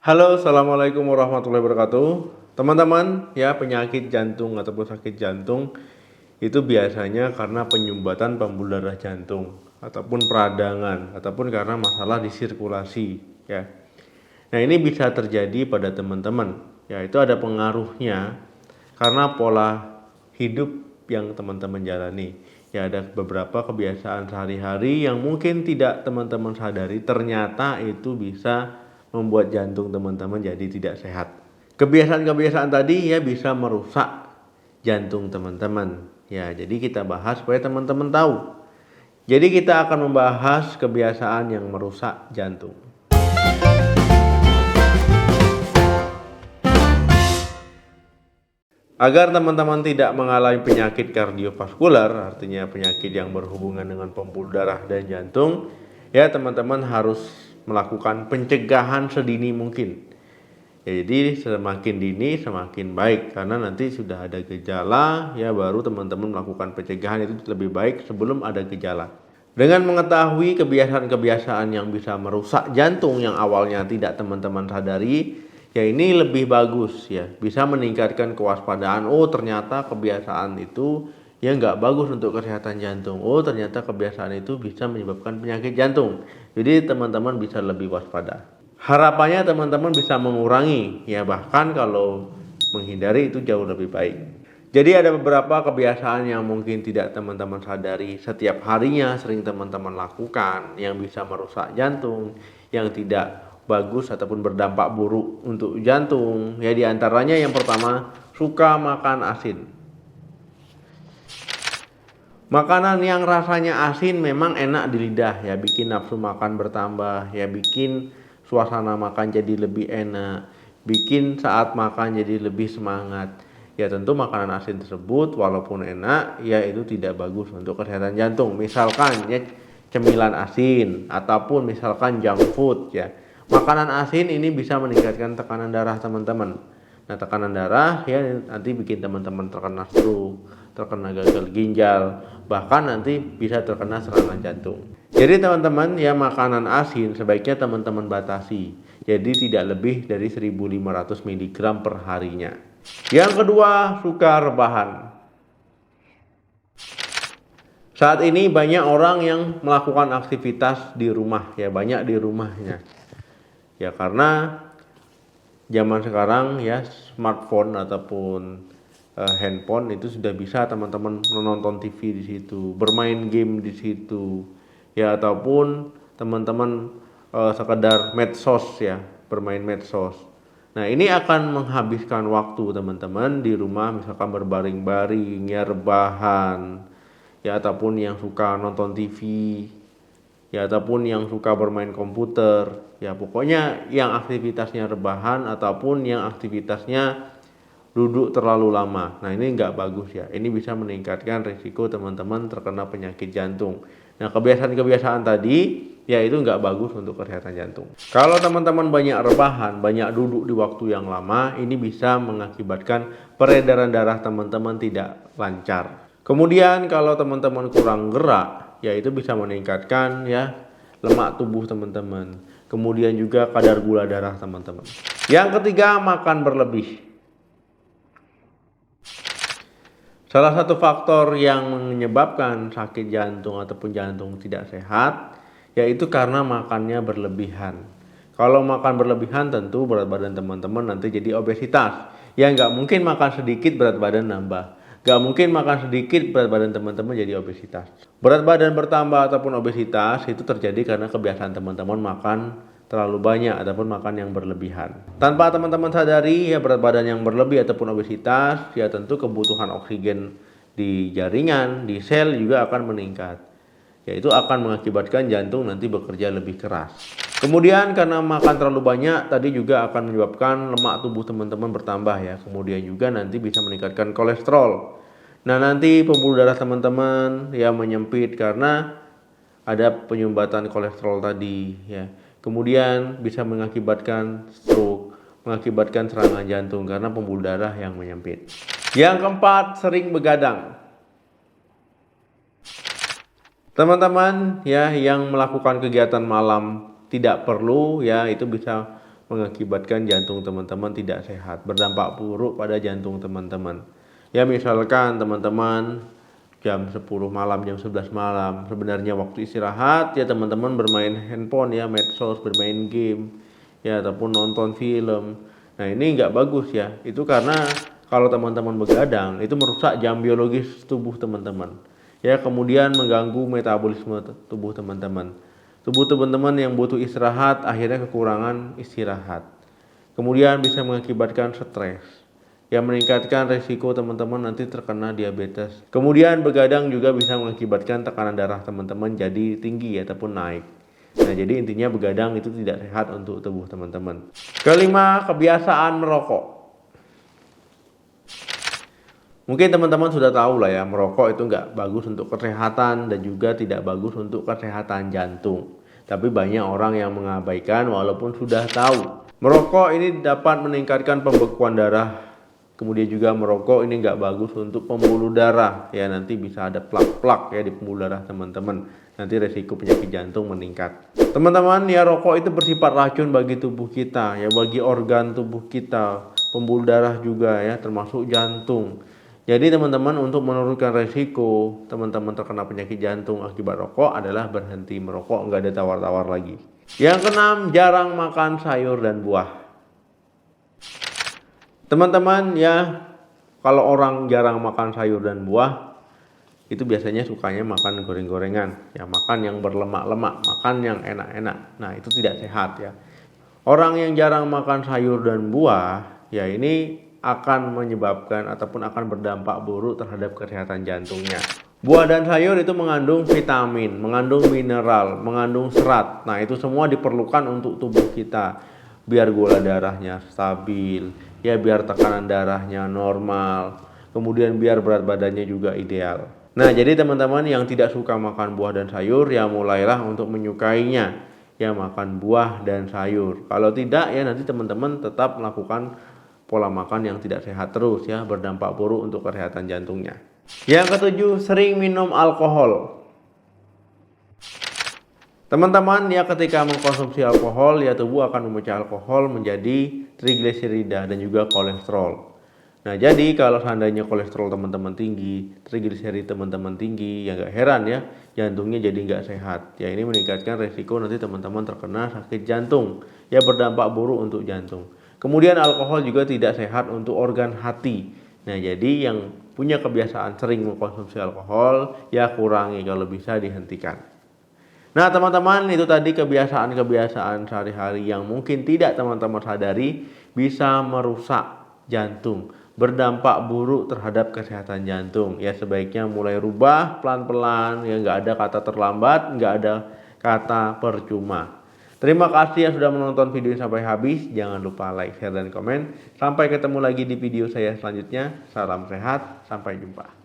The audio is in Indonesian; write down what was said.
Halo, assalamualaikum warahmatullahi wabarakatuh. Teman-teman, ya penyakit jantung ataupun sakit jantung itu biasanya karena penyumbatan pembuluh darah jantung ataupun peradangan ataupun karena masalah di sirkulasi, ya. Nah, ini bisa terjadi pada teman-teman. Ya, itu ada pengaruhnya karena pola hidup yang teman-teman jalani. Ya, ada beberapa kebiasaan sehari-hari yang mungkin tidak teman-teman sadari ternyata itu bisa membuat jantung teman-teman jadi tidak sehat. Kebiasaan-kebiasaan tadi ya bisa merusak jantung teman-teman. Ya, jadi kita bahas supaya teman-teman tahu. Jadi kita akan membahas kebiasaan yang merusak jantung. Agar teman-teman tidak mengalami penyakit kardiovaskular, artinya penyakit yang berhubungan dengan pembuluh darah dan jantung, ya teman-teman harus melakukan pencegahan sedini mungkin. Ya, jadi semakin dini semakin baik, karena nanti sudah ada gejala, ya baru teman-teman melakukan pencegahan itu lebih baik sebelum ada gejala. Dengan mengetahui kebiasaan-kebiasaan yang bisa merusak jantung yang awalnya tidak teman-teman sadari, ya ini lebih bagus ya, bisa meningkatkan kewaspadaan. Oh ternyata kebiasaan itu ya nggak bagus untuk kesehatan jantung. Oh ternyata kebiasaan itu bisa menyebabkan penyakit jantung. Jadi teman-teman bisa lebih waspada. Harapannya teman-teman bisa mengurangi, ya bahkan kalau menghindari itu jauh lebih baik. Jadi ada beberapa kebiasaan yang mungkin tidak teman-teman sadari setiap harinya sering teman-teman lakukan yang bisa merusak jantung, yang tidak bagus ataupun berdampak buruk untuk jantung. Ya diantaranya yang pertama, suka makan asin. Makanan yang rasanya asin memang enak di lidah ya, bikin nafsu makan bertambah, ya bikin suasana makan jadi lebih enak, bikin saat makan jadi lebih semangat. Ya tentu makanan asin tersebut walaupun enak ya itu tidak bagus untuk kesehatan jantung. Misalkan ya cemilan asin ataupun misalkan junk food ya. Makanan asin ini bisa meningkatkan tekanan darah teman-teman. Nah tekanan darah ya nanti bikin teman-teman terkena stroke, terkena gagal ginjal, bahkan nanti bisa terkena serangan jantung. Jadi teman-teman ya makanan asin sebaiknya teman-teman batasi. Jadi tidak lebih dari 1500 mg per harinya. Yang kedua, suka rebahan. Saat ini banyak orang yang melakukan aktivitas di rumah ya, banyak di rumahnya. Ya karena zaman sekarang ya smartphone ataupun handphone itu sudah bisa teman-teman menonton TV di situ, bermain game di situ. Ya ataupun teman-teman sekedar medsos ya, bermain medsos. Nah ini akan menghabiskan waktu teman-teman di rumah, misalkan berbaring-baring, ya rebahan, ya ataupun yang suka nonton TV, ya ataupun yang suka bermain komputer, ya pokoknya yang aktivitasnya rebahan ataupun yang aktivitasnya duduk terlalu lama. Nah ini nggak bagus ya, ini bisa meningkatkan risiko teman-teman terkena penyakit jantung. Nah kebiasaan-kebiasaan tadi ya itu nggak bagus untuk kesehatan jantung. Kalau teman-teman banyak rebahan, banyak duduk di waktu yang lama, ini bisa mengakibatkan peredaran darah teman-teman tidak lancar. Kemudian kalau teman-teman kurang gerak, ya itu bisa meningkatkan ya lemak tubuh teman-teman. Kemudian juga kadar gula darah teman-teman. Yang ketiga, makan berlebih. Salah satu faktor yang menyebabkan sakit jantung ataupun jantung tidak sehat yaitu karena makannya berlebihan. Kalau makan berlebihan tentu berat badan teman-teman nanti jadi obesitas. Ya nggak mungkin makan sedikit berat badan nambah. Nggak mungkin makan sedikit berat badan teman-teman jadi obesitas. Berat badan bertambah ataupun obesitas itu terjadi karena kebiasaan teman-teman makan terlalu banyak ataupun makan yang berlebihan. Tanpa teman-teman sadari ya berat badan yang berlebih ataupun obesitas ya tentu kebutuhan oksigen di jaringan, di sel juga akan meningkat. Yaitu akan mengakibatkan jantung nanti bekerja lebih keras. Kemudian karena makan terlalu banyak tadi juga akan menyebabkan lemak tubuh teman-teman bertambah ya. Kemudian juga nanti bisa meningkatkan kolesterol. Nah nanti pembuluh darah teman-teman ya menyempit karena ada penyumbatan kolesterol tadi ya. Kemudian bisa mengakibatkan stroke, mengakibatkan serangan jantung karena pembuluh darah yang menyempit. Yang keempat, sering begadang. Teman-teman ya yang melakukan kegiatan malam tidak perlu ya itu bisa mengakibatkan jantung teman-teman tidak sehat, berdampak buruk pada jantung teman-teman. Ya misalkan teman-teman jam 10 malam, jam 11 malam, sebenarnya waktu istirahat ya teman-teman bermain handphone ya, medsos, bermain game ya, ataupun nonton film. Nah ini nggak bagus ya, itu karena kalau teman-teman begadang itu merusak jam biologis tubuh teman-teman ya, kemudian mengganggu metabolisme tubuh teman-teman. Tubuh teman-teman yang butuh istirahat akhirnya kekurangan istirahat, kemudian bisa mengakibatkan stres yang meningkatkan resiko teman-teman nanti terkena diabetes. Kemudian begadang juga bisa mengakibatkan tekanan darah teman-teman jadi tinggi ataupun naik. Nah jadi intinya begadang itu tidak sehat untuk tubuh teman-teman. Kelima, kebiasaan merokok. Mungkin teman-teman sudah tahu lah ya, merokok itu nggak bagus untuk kesehatan dan juga tidak bagus untuk kesehatan jantung. Tapi banyak orang yang mengabaikan walaupun sudah tahu. Merokok ini dapat meningkatkan pembekuan darah. Kemudian juga merokok ini nggak bagus untuk pembuluh darah. Ya nanti bisa ada plak-plak ya di pembuluh darah teman-teman. Nanti resiko penyakit jantung meningkat. Teman-teman ya, rokok itu bersifat racun bagi tubuh kita ya, bagi organ tubuh kita, pembuluh darah juga ya, termasuk jantung. Jadi teman-teman untuk menurunkan resiko teman-teman terkena penyakit jantung akibat rokok adalah berhenti merokok, nggak ada tawar-tawar lagi. Yang keenam, jarang makan sayur dan buah. Teman-teman ya, kalau orang jarang makan sayur dan buah itu biasanya sukanya makan goreng-gorengan ya, makan yang berlemak-lemak, makan yang enak-enak. Nah itu tidak sehat ya. Orang yang jarang makan sayur dan buah ya ini akan menyebabkan ataupun akan berdampak buruk terhadap kesehatan jantungnya. Buah dan sayur itu mengandung vitamin, mengandung mineral, mengandung serat. Nah itu semua diperlukan untuk tubuh kita, biar gula darahnya stabil ya, biar tekanan darahnya normal, kemudian biar berat badannya juga ideal. Nah jadi teman-teman yang tidak suka makan buah dan sayur ya mulailah untuk menyukainya ya, makan buah dan sayur. Kalau tidak ya nanti teman-teman tetap melakukan pola makan yang tidak sehat terus ya, berdampak buruk untuk kesehatan jantungnya. Yang ketujuh, sering minum alkohol. Teman-teman ya, ketika mengkonsumsi alkohol ya tubuh akan memecah alkohol menjadi trigliserida dan juga kolesterol. Nah jadi kalau seandainya kolesterol teman-teman tinggi, trigliserida teman-teman tinggi, ya nggak heran ya jantungnya jadi nggak sehat. Ya ini meningkatkan resiko nanti teman-teman terkena sakit jantung ya, berdampak buruk untuk jantung. Kemudian alkohol juga tidak sehat untuk organ hati. Nah jadi yang punya kebiasaan sering mengkonsumsi alkohol ya kurangi, kalau bisa dihentikan. Nah teman-teman, itu tadi kebiasaan-kebiasaan sehari-hari yang mungkin tidak teman-teman sadari bisa merusak jantung, berdampak buruk terhadap kesehatan jantung. Ya sebaiknya mulai rubah pelan-pelan ya, nggak ada kata terlambat, nggak ada kata percuma. Terima kasih yang sudah menonton video ini sampai habis. Jangan lupa like, share, dan komen. Sampai ketemu lagi di video saya selanjutnya. Salam sehat, sampai jumpa.